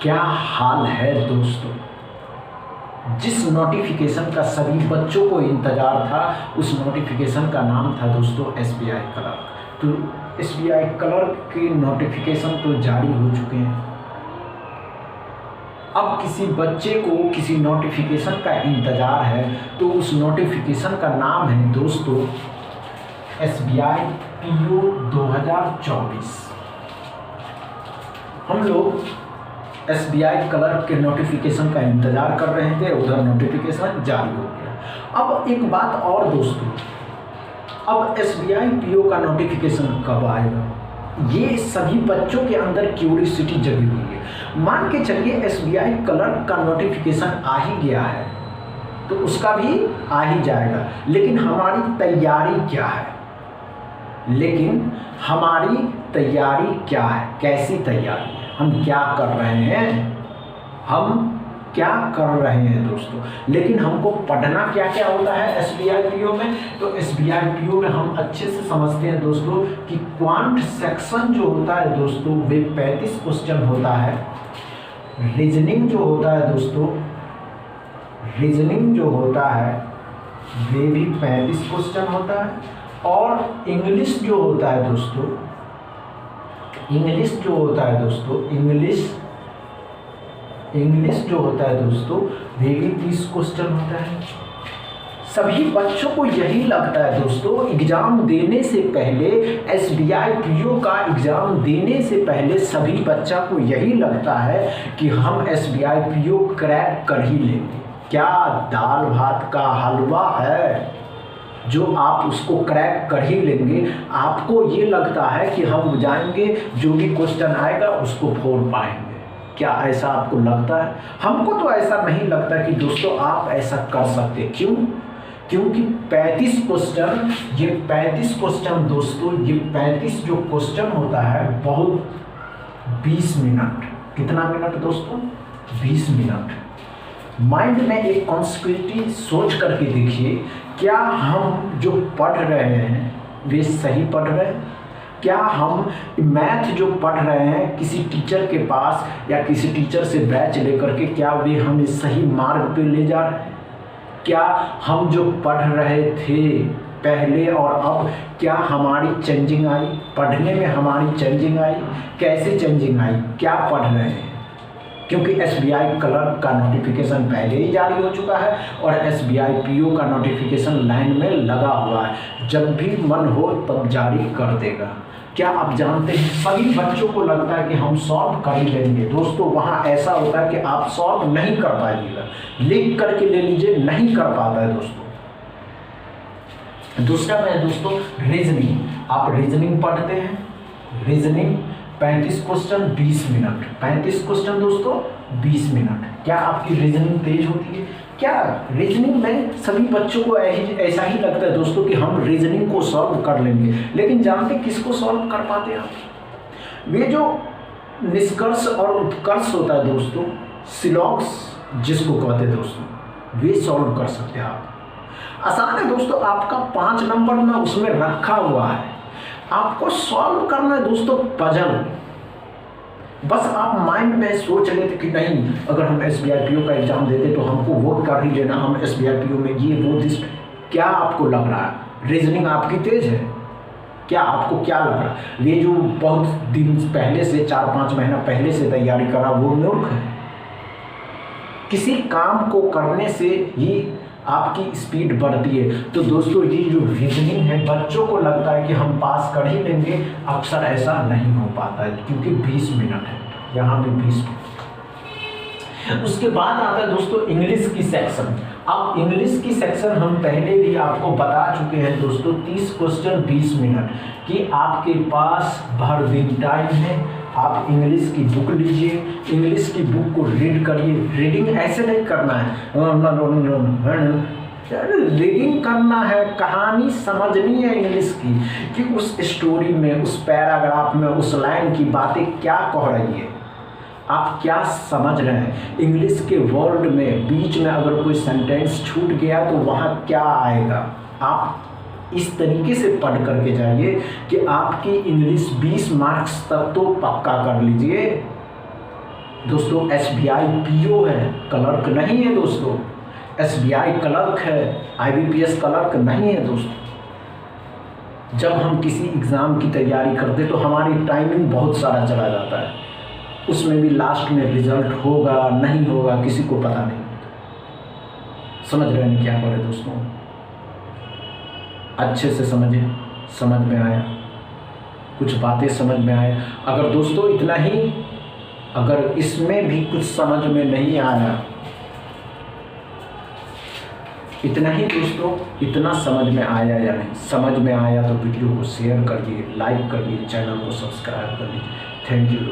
क्या हाल है दोस्तों। जिस नोटिफिकेशन का सभी बच्चों को इंतज़ार था उस नोटिफिकेशन का नाम था दोस्तों SBI क्लर्क। तो SBI क्लर्क के नोटिफिकेशन तो जारी हो चुके हैं। अब किसी बच्चे को किसी नोटिफिकेशन का इंतज़ार है तो उस नोटिफिकेशन का नाम है दोस्तों SBI PO 2024। हम लोग SBI क्लर्क के नोटिफिकेशन का इंतज़ार कर रहे थे, उधर नोटिफिकेशन जारी हो गया। अब एक बात और दोस्तों, अब SBI PO का नोटिफिकेशन कब आएगा, ये सभी बच्चों के अंदर क्यूरियोसिटी जगी हुई है। मान के चलिए SBI क्लर्क का नोटिफिकेशन आ ही गया है तो उसका भी आ ही जाएगा, लेकिन हमारी तैयारी क्या है, कैसी तैयारी है, हम क्या कर रहे हैं दोस्तों। लेकिन हमको पढ़ना क्या क्या होता है SBI PO में, तो SBI PO में हम अच्छे से समझते हैं दोस्तों कि क्वांट सेक्शन जो होता है दोस्तों वे 35 क्वेश्चन होता है। रीजनिंग जो होता है दोस्तों, रीजनिंग जो होता है वे भी 35 क्वेश्चन होता है। और इंग्लिश जो होता है दोस्तों, इंग्लिश जो होता है दोस्तों वे भी 30 क्वेश्चन होता है। सभी बच्चों को यही लगता है दोस्तों, एग्जाम देने से पहले SBI PO का एग्जाम देने से पहले सभी बच्चा को यही लगता है कि हम SBI PO क्रैक कर ही लेंगे। क्या दाल भात का हलवा है जो आप उसको क्रैक कर ही लेंगे। आपको ये लगता है कि हम जाएंगे जो भी क्वेश्चन आएगा उसको फोड़ पाएंगे। क्या ऐसा आपको लगता है? हमको तो ऐसा नहीं लगता कि दोस्तों आप ऐसा कर सकते। क्यों? क्योंकि 35 क्वेश्चन, ये 35 क्वेश्चन दोस्तों, ये 35 जो क्वेश्चन होता है बहुत 20 मिनट, कितना मिनट दोस्तों? 20 मिनट। माइंड में एक कॉन्स्पिरेसी सोच करके देखिए, क्या हम जो पढ़ रहे हैं वे सही पढ़ रहे हैं? क्या हम मैथ जो पढ़ रहे हैं किसी टीचर के पास या किसी टीचर से बैच लेकर के, क्या वे हमें सही मार्ग पे ले जा रहे हैं? क्या हम जो पढ़ रहे थे पहले और अब, क्या हमारी चेंजिंग आई? पढ़ने में हमारी चेंजिंग आई? कैसे चेंजिंग आई? क्या पढ़ रहे हैं? क्योंकि SBI क्लर्क का नोटिफिकेशन पहले ही जारी हो चुका है और SBI PO का नोटिफिकेशन लाइन में लगा हुआ है, जब भी मन हो तब जारी कर देगा। क्या आप जानते हैं सभी बच्चों को लगता है कि हम सॉल्व कर ही लेंगे। दोस्तों वहाँ ऐसा होता है कि आप सॉल्व नहीं कर पाइएगा, लिख करके ले लीजिए, नहीं कर पाता है दोस्तों। दूसरा है दोस्तों रीजनिंग। आप रीजनिंग पढ़ते हैं, रीजनिंग 35 क्वेश्चन 20 मिनट, 35 क्वेश्चन दोस्तों 20 मिनट। क्या आपकी रीजनिंग तेज होती है? क्या रीजनिंग में सभी बच्चों को ऐसा ही लगता है दोस्तों कि हम रीजनिंग को सॉल्व कर लेंगे, लेकिन जानते किसको सॉल्व कर पाते हैं आप? वे जो निष्कर्ष और उत्कर्ष होता है दोस्तों, सिलॉक्स जिसको कहते हैं दोस्तों, वे सॉल्व कर सकते हैं आप। आसान है दोस्तों, आपका 5 नंबर में उसमें रखा हुआ है, आपको सॉल्व करना है दोस्तों पजल। बस आप माइंड में सोच लेते कि नहीं, अगर हम SBI PO का एग्जाम देते तो हमको वोट कर ही लेना, हम SBI PO में ये वो दिस। क्या आपको लग रहा है रीजनिंग आपकी तेज है? क्या आपको क्या लग रहा है ये जो बहुत दिन पहले से 4-5 महीना पहले से तैयारी करा वो मूर्ख है? किसी काम को करने से ही आपकी स्पीड बढ़ती है। तो दोस्तों ये जो रीजनिंग है बच्चों को लगता है कि हम पास कर ही लेंगे, अक्सर ऐसा नहीं हो पाता है क्योंकि 20 मिनट है, यहाँ पे 20 मिनट। उसके बाद आता है दोस्तों इंग्लिश की सेक्शन। अब इंग्लिश की सेक्शन हम पहले भी आपको बता चुके हैं दोस्तों, 30 क्वेश्चन 20 मिनट कि आपके पास भर दिन टाइम है। आप इंग्लिश की बुक लीजिए, इंग्लिश की बुक को रीड करिए। रीडिंग ऐसे नहीं करना है, रीडिंग करना है, कहानी समझनी है इंग्लिश की कि उस स्टोरी में, उस पैराग्राफ में, उस लाइन की बातें क्या कह रही है, आप क्या समझ रहे हैं। इंग्लिश के वर्ड में बीच में अगर कोई सेंटेंस छूट गया तो वहाँ क्या आएगा, आप इस तरीके से पढ़ करके जाइए कि आपकी इंग्लिश 20 मार्क्स तक तो पक्का कर लीजिए। दोस्तों एसबीआई पीओ है, क्लर्क नहीं है दोस्तों। एसबीआई क्लर्क है, आईबीपीएस क्लर्क नहीं है दोस्तों। जब हम किसी एग्ज़ाम की तैयारी करते तो हमारी टाइमिंग बहुत सारा चला जाता है, उसमें भी लास्ट में रिजल्ट होगा नहीं होगा किसी को पता नहीं। समझ रहे हैं क्या बोले दोस्तों? अच्छे से समझे, समझ में आया, कुछ बातें समझ में आए। अगर दोस्तों इतना ही, अगर इसमें भी कुछ समझ में नहीं आया, इतना ही दोस्तों, इतना समझ में आया या नहीं, समझ में आया तो वीडियो को शेयर करिए, लाइक करिए, चैनल को सब्सक्राइब करिए। Thank you.